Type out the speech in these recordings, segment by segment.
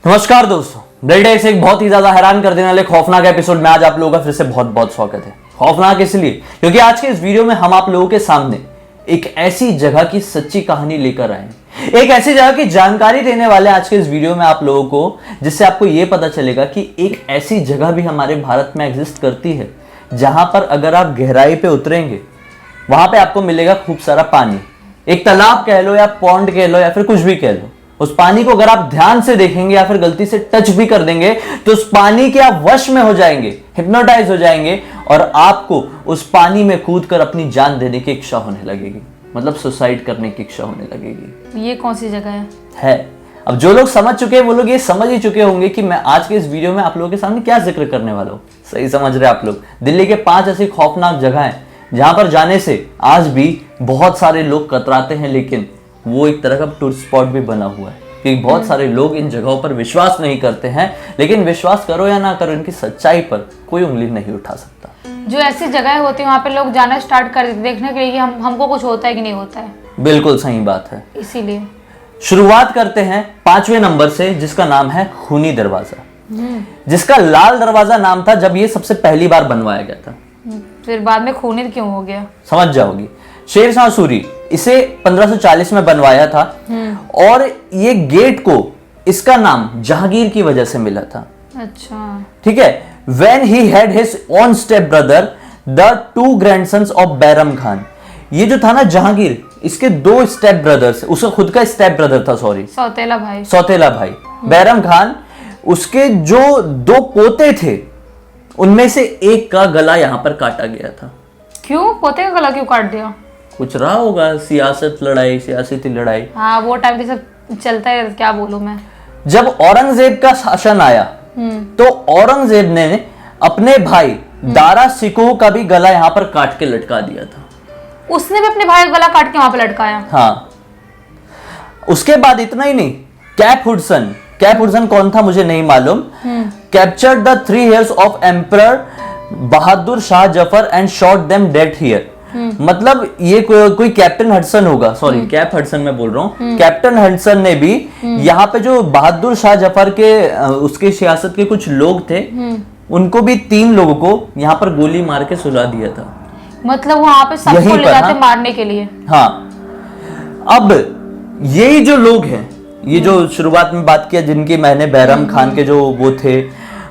नमस्कार दोस्तों, delta x एक बहुत ही ज्यादा हैरान कर देने वाले खौफनाक एपिसोड में आज आप लोगों का फिर से बहुत बहुत स्वागत है। खौफनाक इसलिए क्योंकि आज के इस वीडियो में हम आप लोगों के सामने एक ऐसी जगह की सच्ची कहानी लेकर आए हैं, एक ऐसी जगह की जानकारी देने वाले आज के इस वीडियो में आप लोगों को, जिससे आपको यह पता चलेगा कि एक ऐसी जगह भी हमारे भारत में एग्जिस्ट करती है जहां पर अगर आप गहराई पे उतरेंगे वहां पे आपको मिलेगा खूब सारा पानी। एक तालाब कह लो या पॉन्ड कह लो या फिर कुछ भी कह लो, उस पानी को अगर आप ध्यान से देखेंगे या फिर गलती से टच भी कर देंगे तो उस पानी के आप वश में हो जाएंगे, हिप्नोटाइज हो जाएंगे और आपको उस पानी में कूदकर अपनी जान देने की इच्छा होने लगेगी, मतलब सुसाइड करने की इच्छा होने लगेगी। ये कौन सी जगह है? अब जो लोग समझ चुके हैं वो लोग ये समझ ही चुके होंगे कि मैं आज के इस वीडियो में आप लोगों के सामने क्या जिक्र करने वाला हूँ। सही समझ रहे आप लोग। दिल्ली के 5 ऐसी खौफनाक जगह है जहां पर जाने से आज भी बहुत सारे लोग कतराते हैं, लेकिन वो एक तरह का टूरिस्ट स्पॉट भी बना हुआ है कि बहुत सारे लोग इन जगहों पर विश्वास नहीं करते हैं, लेकिन विश्वास करो या ना करो इनकी सच्चाई पर कोई उंगली नहीं उठा सकता। जो ऐसी जगह होती है वहाँ पे लोग जाना स्टार्ट कर देते देखने के लिए कि हमको कुछ होता है कि नहीं होता है। बिल्कुल सही बात है। इसीलिए शुरुआत करते हैं 5वें नंबर से, जिसका नाम है खूनी दरवाजा, जिसका लाल दरवाजा नाम था जब ये सबसे पहली बार बनवाया गया था। फिर बाद में खूनी क्यों हो गया समझ जाओगी। शेरशाह सूरी इसे 1540 में बनवाया था और ये गेट को इसका नाम जहांगीर की वजह से मिला था। अच्छा, ठीक है। When he had his own step brother, the 2 grandsons of Bairam Khan, ये जो था ना जहांगीर, इसके 2 स्टेप ब्रदर्स, उसका खुद का स्टेप ब्रदर था, सॉरी सौतेला भाई बैरम खान, उसके जो 2 पोते थे उनमें से एक का गला यहां पर काटा गया था। क्यों? पोते का गला क्यों काट दिया? कुछ रहा होगा, सियासती लड़ाई। हाँ, वो टाइम पे सब चलता है, क्या बोलूं मैं। जब औरंगजेब का शासन आया तो औरंगजेब ने अपने भाई दारा सिकोह का भी गला यहाँ पर काट के लटका दिया था। उसने भी अपने भाई का गला काट के वहां पे लटकाया? हाँ। उसके बाद इतना ही नहीं, कैप हुडसन कौन था मुझे नहीं मालूम, captured the 3 heirs of emperor Bahadur Shah Zafar and shot them dead here. मतलब ये कोई कैप्टन हडसन होगा, सॉरी कैप हडसन मैं बोल रहा हूँ। कैप्टन हडसन ने भी यहाँ पे जो बहादुर शाह जफर के उसके सियासत के कुछ लोग थे, उनको भी 3 लोगों को यहाँ पर गोली मार के सुला दिया था। मतलब वहां पे सबको ले जाते मारने के लिए? हाँ। अब यही जो लोग हैं, ये जो शुरुआत में बात किया जिनकी मैंने, बैरम खान के जो वो थे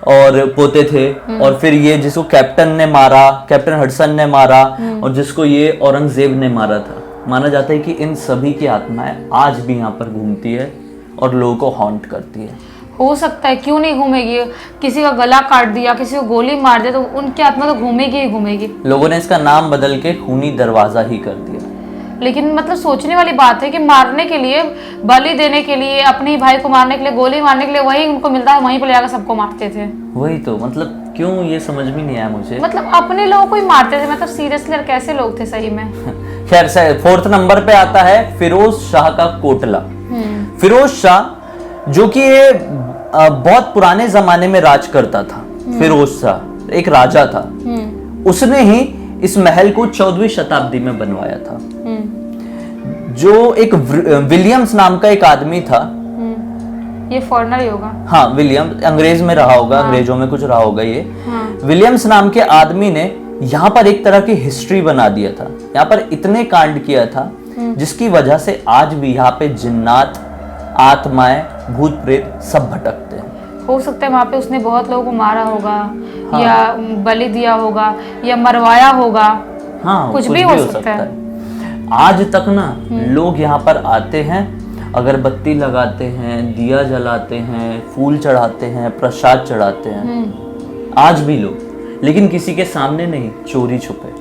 और पोते थे, और फिर ये जिसको कैप्टन हडसन ने मारा और जिसको ये औरंगजेब ने मारा था, माना जाता है कि इन सभी की आत्माएं आज भी यहाँ पर घूमती है और लोगों को हॉन्ट करती है। हो सकता है, क्यों नहीं घूमेगी? किसी का गला काट दिया, किसी को गोली मार दिया तो उनकी आत्मा तो घूमेगी ही घूमेगी। लोगों ने इसका नाम बदल के खूनी दरवाजा ही कर दिया। लेकिन मतलब सोचने वाली बात है कि मारने के लिए, बलि देने के लिए, अपने ही भाई को मारने के लिए, गोली मारने के लिए वही उनको मिलता है, वहीं पर ले जाकर सबको मारते थे। वही तो, मतलब क्यों, ये समझ में नहीं आया मुझे। मतलब अपने लोगों को ही मारते थे, मतलब सीरियसली कैसे लोग थे सही में। खैर, 4th नंबर पे आता है फिरोज शाह का कोटला। फिरोज शाह जो कि ये बहुत पुराने जमाने में राज करता था। फिरोज शाह एक राजा था, उसने ही इस महल को 14वीं शताब्दी में बनवाया था। जो एक विलियम्स नाम का एक आदमी था, ये फॉरेनर ही होगा। हाँ, विलियम्स, अंग्रेज में रहा होगा। हाँ। अंग्रेजों में कुछ रहा होगा ये। हाँ। विलियम्स नाम के आदमी ने यहाँ पर एक तरह की हिस्ट्री बना दिया था। यहाँ पर इतने कांड किया था जिसकी वजह से आज भी यहाँ पे जिन्नात, आत्माएं, भूत प्रेत सब भटकते हैं। हो सकता है वहाँ पे उसने बहुत लोगों को मारा होगा। हाँ। या बलि दिया होगा या मरवाया होगा। हाँ, कुछ भी हो सकता है। आज तक ना लोग यहाँ पर आते हैं, अगरबत्ती लगाते हैं, दिया जलाते हैं, फूल चढ़ाते हैं, प्रसाद चढ़ाते हैं, आज भी लोग, लेकिन किसी के सामने नहीं, चोरी छुपे।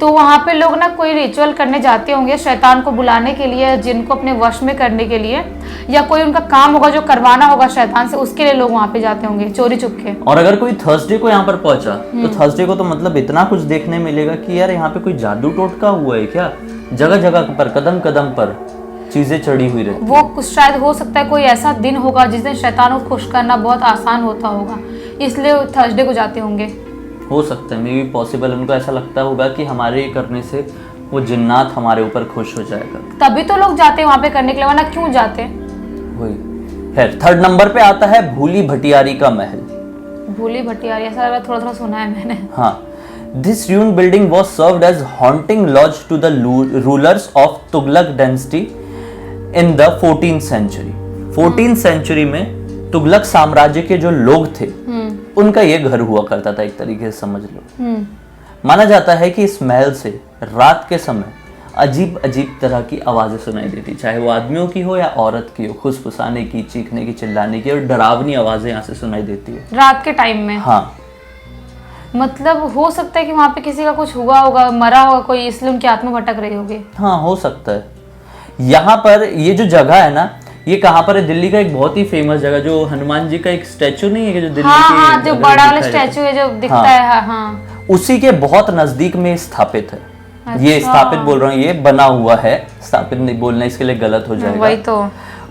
तो वहाँ पे लोग ना कोई रिचुअल करने जाते होंगे शैतान को बुलाने के लिए, जिनको अपने वश में करने के लिए, या कोई उनका काम होगा जो करवाना होगा शैतान से, उसके लिए लोग वहाँ पे जाते होंगे चोरी चुपके। और अगर कोई थर्सडे को यहाँ पर पहुंचा तो थर्सडे को तो मतलब इतना कुछ देखने मिलेगा कि यार यहाँ पे कोई जादू टोटका हुआ है क्या। जगह जगह पर, कदम कदम पर चीजें चढ़ी हुई रहती। वो कुछ शायद हो सकता है कोई ऐसा दिन होगा जिस दिन शैतान को खुश करना बहुत आसान होता होगा, इसलिए थर्सडे को जाते होंगे। हो सकता है, मे बी पॉसिबल। उनको ऐसा लगता होगा कि हमारे करने से वो जिन्नात हमारे ऊपर खुश हो जाएगा, तभी तो लोग जाते हैं वहाँ पे करने के लिए, वरना क्यों जाते? वही खैर थर्ड नंबर पे आता है भूली भटियारी का महल। भूली भटियारी, ऐसा थोड़ा थोड़ा सुना है मैंने। हाँ, this ruined building was served as haunting lodge to the rulers of Tughlaq dynasty in the 14th century। 14th century में तुगलक साम्राज्य के जो लोग थे उनका ये घर हुआ करता था, एक तरीके से समझ लो। माना जाता है कि इस महल से रात के समय अजीब अजीब तरह की आवाजें सुनाई देती, चाहे वो आदमियों की हो या औरत की हो, फुसफुसाने की, चीखने की, चिल्लाने की, और डरावनी आवाजें यहाँ से सुनाई देती है रात के टाइम में। हाँ, मतलब हो सकता है कि वहाँ पे किसी का कुछ हुआ होगा, मरा होगा कोई, इसलिए उनकी आत्मा भटक रही होगी। हाँ, हो सकता है। यहाँ पर ये जो जगह है ना, ये कहाँ पर है? दिल्ली का एक बहुत ही फेमस जगह, जो हनुमान जी का एक स्टैचू नहीं है कि जो दिल्ली हाँ, की हाँ, जो अगर बड़ा वाला दिखाई स्टैचू है जो दिखता हाँ। है। हाँ, उसी के बहुत नजदीक में स्थापित है। ये अच्छा। स्थापित बोल रहा हूँ, ये बना हुआ है, स्थापित नहीं बोलना इसके लिए गलत हो जाएगा। वही तो।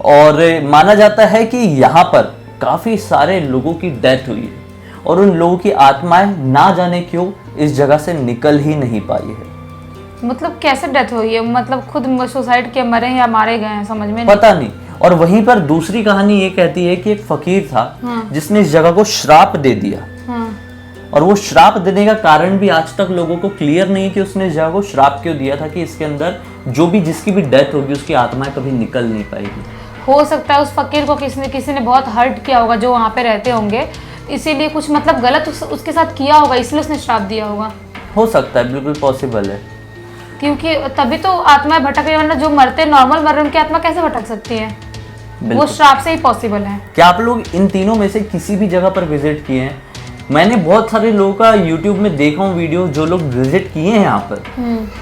और माना जाता है कि यहाँ पर काफी सारे लोगों की डेथ हुई है और उन लोगों की आत्माएं ना जाने क्यों इस जगह से निकल ही नहीं पाई है। मतलब कैसे डेथ हुई है? मतलब खुद सुसाइड किए, मरे हैं या मारे गए हैं, समझ में नहीं। पता नहीं। और वहीं पर दूसरी कहानी ये कहती है कि एक फकीर था जिसने इस जगह को श्राप दे दिया। हाँ। और वो श्राप देने का कारण भी आज तक लोगों को क्लियर नहीं कि उसने इस जगह को श्राप क्यों दिया था, कि इसके अंदर जो भी जिसकी भी डेथ होगी उसकी आत्माएं कभी निकल नहीं पाएगी। हो सकता है उस फकीर को किसी ने बहुत हर्ट किया होगा, जो वहाँ पे रहते होंगे, इसीलिए कुछ मतलब गलत उसके साथ किया होगा, इसलिए उसने श्राप दिया होगा। हो सकता है, बिल्कुल पॉसिबल है। क्योंकि तभी तो आत्माएं भटक रही है, वरना जो मरते नॉर्मल मर रहे उनकी आत्मा कैसे भटक सकती है? वो श्राप से ही पॉसिबल है। क्या आप लोग इन तीनों में से किसी भी जगह पर विजिट किए हैं? मैंने बहुत सारे लोगों का YouTube में देखा हूँ वीडियो, जो लोग विजिट किए हैं यहाँ पर,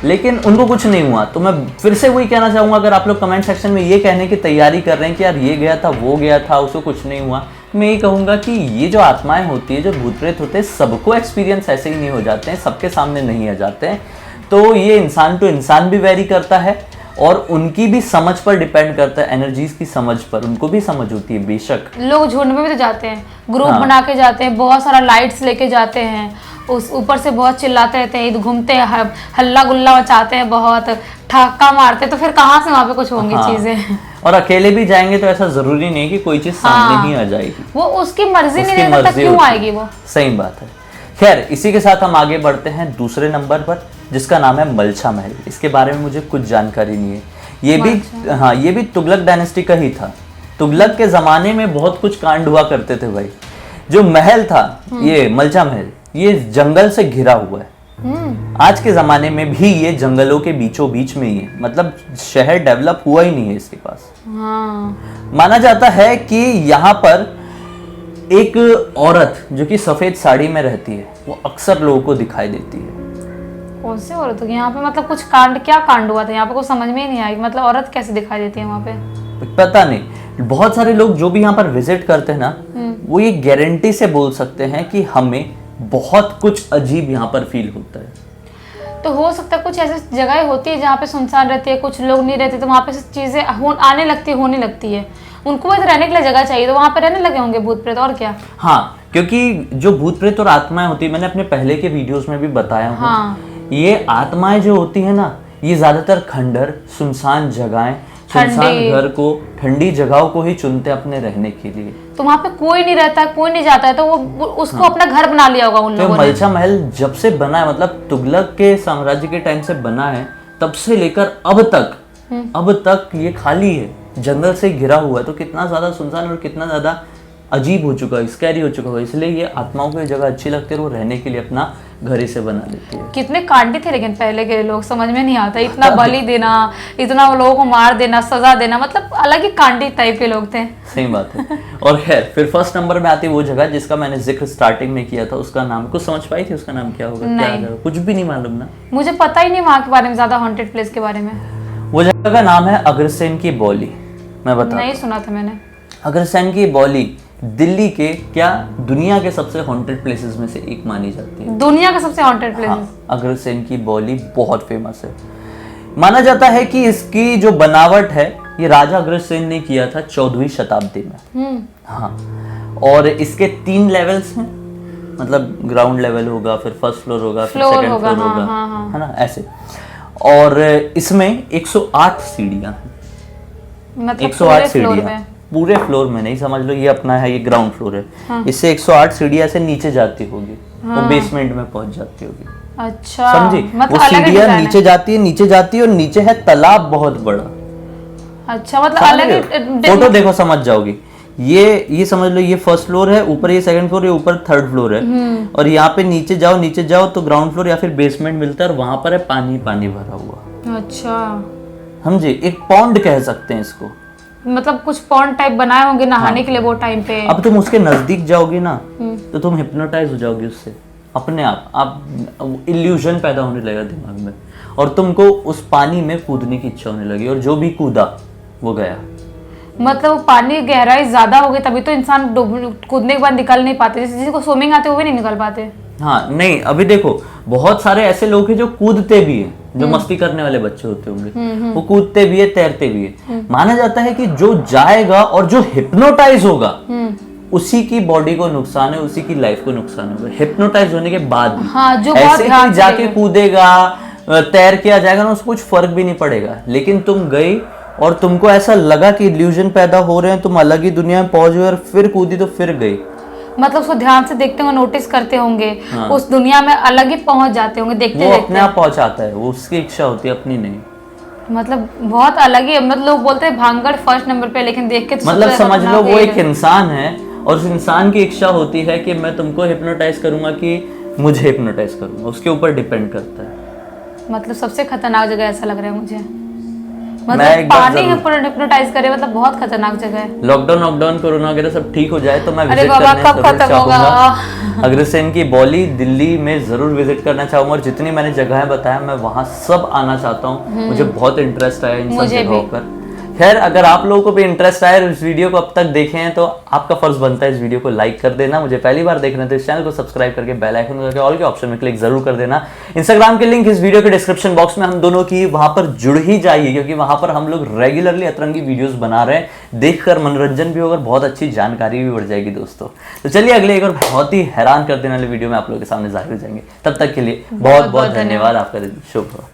लेकिन उनको कुछ नहीं हुआ। तो मैं फिर से वही कहना चाहूंगा, अगर आप लोग कमेंट सेक्शन में ये कहने की तैयारी कर रहे हैं कि यार ये गया था, वो गया था, उसको कुछ नहीं हुआ, मैं ये कहूंगा कि ये जो आत्माएं होती है, जो भूत प्रेत होते हैं, सबको एक्सपीरियंस ऐसे ही नहीं हो जाते हैं, सबके सामने नहीं आ जाते हैं। तो ये इंसान टू इंसान भी वेरी करता है और उनकी भी समझ पर डिपेंड करता है, एनर्जीज की समझ पर, उनको भी समझ होती है। बेशक लोग झुंड में भी तो जाते हैं, ग्रुप बना के जाते हैं, बहुत सारा लाइट्स लेके जाते हैं, उस ऊपर से बहुत चिल्लाते रहते हैं, घूमते हैं, हल्ला गुल्ला मचाते हैं, बहुत ठक्का मारते हैं, तो फिर कहाँ से वहाँ पे कुछ होंगी चीजें। और अकेले भी जाएंगे तो ऐसा जरूरी नहीं कि कोई चीज सामने ही आ जाएगी, वो उसकी मर्जी नहीं रहता, क्यों आएगी वो। सही बात है। खैर, इसी के साथ हम आगे बढ़ते हैं दूसरे नंबर पर, जिसका नाम है मलछा महल। इसके बारे में मुझे कुछ जानकारी नहीं है। ये भी तुगलक डायनेस्टी का ही था। तुगलक के जमाने में बहुत कुछ कांड हुआ करते थे भाई। जो महल था, ये मलछा महल, ये जंगल से घिरा हुआ है। आज के जमाने में भी ये जंगलों के बीचों बीच में ही है, मतलब शहर डेवलप हुआ ही नहीं है इसके पास। माना जाता है कि यहाँ पर एक औरत जो कि सफेद साड़ी में रहती है, वो अक्सर लोगों को दिखाई देती है। कौन सी औरत होगी यहाँ पे? मतलब कुछ कांड, क्या कांड हुआ था यहाँ पे? कुछ समझ में ही नहीं आई, मतलब औरत कैसे दिखाई देती है वहाँ पे? पता नहीं। बहुत सारे लोग जो भी यहाँ पर विजिट करते हैं ना, वो ये गारंटी से बोल सकते हैं कि हमें बहुत कुछ अजीब यहाँ पर फील होता है। तो हो सकता है कुछ ऐसी जगह होती है जहाँ पे सुनसान रहती है, कुछ लोग नहीं रहते, तो वहाँ पे चीजें आने लगती है, होने लगती है। उनको बस रहने के लिए जगह चाहिए, तो वहाँ पे रहने लगे होंगे भूत प्रेत, और क्या। हाँ, क्योंकि जो भूत प्रेत और आत्माएं होती है, मैंने अपने पहले के वीडियोस में भी बताया हूँ। हाँ। ये आत्माएं जो होती है ना, ये ज्यादातर खंडर, सुनसान जगहें, सुनसान घर को, ठंडी जगहों को ही चुनते अपने रहने के लिए। तो वहाँ पे कोई नहीं रहता, कोई नहीं जाता है, तो वो उसको अपना घर बना लिया होगा उन लोगों ने। मलछा महल जब से बना है, मतलब तुगलक के साम्राज्य के टाइम से बना है, तब से लेकर अब तक ये खाली है, जंगल से घिरा हुआ है। तो कितना ज्यादा सुनसान और कितना ज्यादा अजीब हो चुका है, स्कैरी हो चुका है। इसलिए ये आत्माओं को ये जगह अच्छी लगती है और वो रहने के लिए अपना घर ही से बना लेती है। कितने कांडी थे लेकिन पहले के लोग, समझ में नहीं आता। इतना बलि देना, इतना लोगों को मार देना, सजा देना, मतलब अलग ही कांडी टाइप के लोग थे। सही बात है। और खैर, फिर फर्स्ट नंबर में आती है वो जगह जिसका मैंने जिक्र स्टार्टिंग में किया था। उसका नाम कुछ समझ पाई थी? उसका नाम क्या होगा? क्या कुछ भी नहीं मालूम ना? मुझे पता ही नहीं वहाँ के बारे में, ज्यादा हॉन्टेड प्लेस के बारे में। वो जगह का नाम है अग्रसेन की बौली। मैं बता, नहीं सुना था मैंने। अग्रसेन की बौली दिल्ली के क्या दुनिया के सबसे हॉन्टेड प्लेसेस में से एक मानी जाती है। दुनिया का सबसे हॉन्टेड प्लेस? हाँ, अग्रसेन की बौली बहुत फेमस है। माना जाता है कि इसकी जो बनावट है, ये राजा अग्रसेन ने किया था 14वीं शताब्दी में। हाँ, और इसके 3 लेवल्स हैं, मतलब ग्राउंड लेवल होगा, फिर फर्स्ट फ्लोर होगा, फिर सेकंड फ्लोर होगा, है ना, ऐसे। और इसमें 108 सीढ़ियां हैं। मतलब 108 सीढ़ियां पूरे फ्लोर में नहीं, समझ लो ये अपना है, ये ग्राउंड फ्लोर है, इससे 108 सीढ़ियां से नीचे जाती होगी, वो बेसमेंट में पहुंच जाती होगी। अच्छा, समझी? मतलब वो अलग ही सीढ़ियां design नीचे जाती है, नीचे जाती है, और नीचे है तालाब बहुत बड़ा। अच्छा, मतलब समझ अलग रहे ही हो? फोटो देखो समझ जाओगी। ये समझ लो ये फर्स्ट फ्लोर है, ऊपर ये सेकंड फ्लोर है, ऊपर थर्ड फ्लोर है, और यहाँ पे नीचे जाओ तो ग्राउंड फ्लोर या फिर बेसमेंट मिलता है, और वहां पर है पानी पानी भरा हुआ। अच्छा, समझे? एक पॉन्ड कह सकते हैं इसको। मतलब कुछ पॉन्ड टाइप बनाए होंगे नहाने के लिए वो टाइम पे। अब तुम उसके नजदीक जाओगी ना तो तुम हिप्नोटाइज हो जाओगी उससे, अपने आप इल्यूजन पैदा होने लगेगा दिमाग में, और तुमको उस पानी में कूदने की इच्छा होने लगी, और जो भी कूदा वो गया। मतलब वो पानी की गहराई ज्यादा हो गई तभी तो इंसान कूदने के बाद निकल नहीं पाते, जैसे जिसको स्विमिंग आते वो भी नहीं निकल पाते। हाँ नहीं, अभी देखो बहुत सारे ऐसे लोग हैं जो कूदते भी हैं, जो मस्ती करने वाले बच्चे होते होंगे, वो कूदते भी है, तैरते भी है। माना जाता है कि जो जाएगा और जो हिप्नोटाइज होगा उसी की बॉडी को नुकसान है, उसी की लाइफ को नुकसान होगा हिप्नोटाइज होने के बाद भी। हाँ, जो बहुत ऐसे ध्यान ही से जाके देखे। कूदेगा, तैर के आ जाएगा ना, उसको कुछ फर्क भी नहीं पड़ेगा। लेकिन तुम गई और तुमको ऐसा लगा कि इल्यूजन पैदा हो रहे हैं, तुम अलग ही दुनिया में पहुंच गए और फिर कूदी तो फिर गई। मतलब उसको ध्यान से देखते होंगे, नोटिस करते होंगे, उस दुनिया में अलग ही पहुंच जाते होंगे देखते वो देखते। अपने आप पहुंचाता है, वो उसकी इच्छा होती है, अपनी नहीं। मतलब बहुत अलग ही, मतलब लोग बोलते हैं भांगड़ फर्स्ट नंबर पे, लेकिन देख के तो मतलब सबसे समझ लो खतरनाक वो यही एक है। इंसान है, और उस इंसान की इच्छा होती है कि मैं तुमको हिप्नोटाइज करूंगा कि मुझे हिप्नोटाइज करूंगा, उसके ऊपर डिपेंड करता है। मतलब सबसे खतरनाक जगह ऐसा लग रहा है मुझे, मैं मतलब एक बार पानी जरूर- हिप्नोटाइज करे, मतलब बहुत खतरनाक जगह है। लॉकडाउन कोरोना वगैरह सब ठीक हो जाए तो मैं अरे विजिट बाबा, करने कब जरूर खत्म होगा? चाहूंगा। अग्रसेन की बॉली दिल्ली में जरूर विजिट करना चाहूंगा, और जितनी मैंने जगहें बताया मैं वहां सब आना चाहता हूँ। मुझे बहुत इंटरेस्ट आया इन सब मुझे जगहों भी। पर। खैर, अगर आप लोगों को भी इंटरेस्ट आया और इस वीडियो को अब तक देखे हैं तो आपका फर्ज बनता है इस वीडियो को लाइक कर देना। मुझे पहली बार देखना है तो इस चैनल को सब्सक्राइब करके बेल आइकन करके ऑल के ऑप्शन में क्लिक जरूर कर देना। इंस्टाग्राम के लिंक इस वीडियो के डिस्क्रिप्शन बॉक्स में हम दोनों की, वहां पर जुड़ ही जाइए, क्योंकि वहां पर हम लोग रेगुलरली अतरंगी वीडियोस बना रहे हैं। देखकर मनोरंजन भी होगा, बहुत अच्छी जानकारी भी बढ़ जाएगी दोस्तों। तो चलिए अगले एक और बहुत ही हैरान कर देने वाले वीडियो में आप लोगों के सामने जाहिर हो जाएंगे। तब तक के लिए बहुत बहुत धन्यवाद। आपका दिन शुभ हो।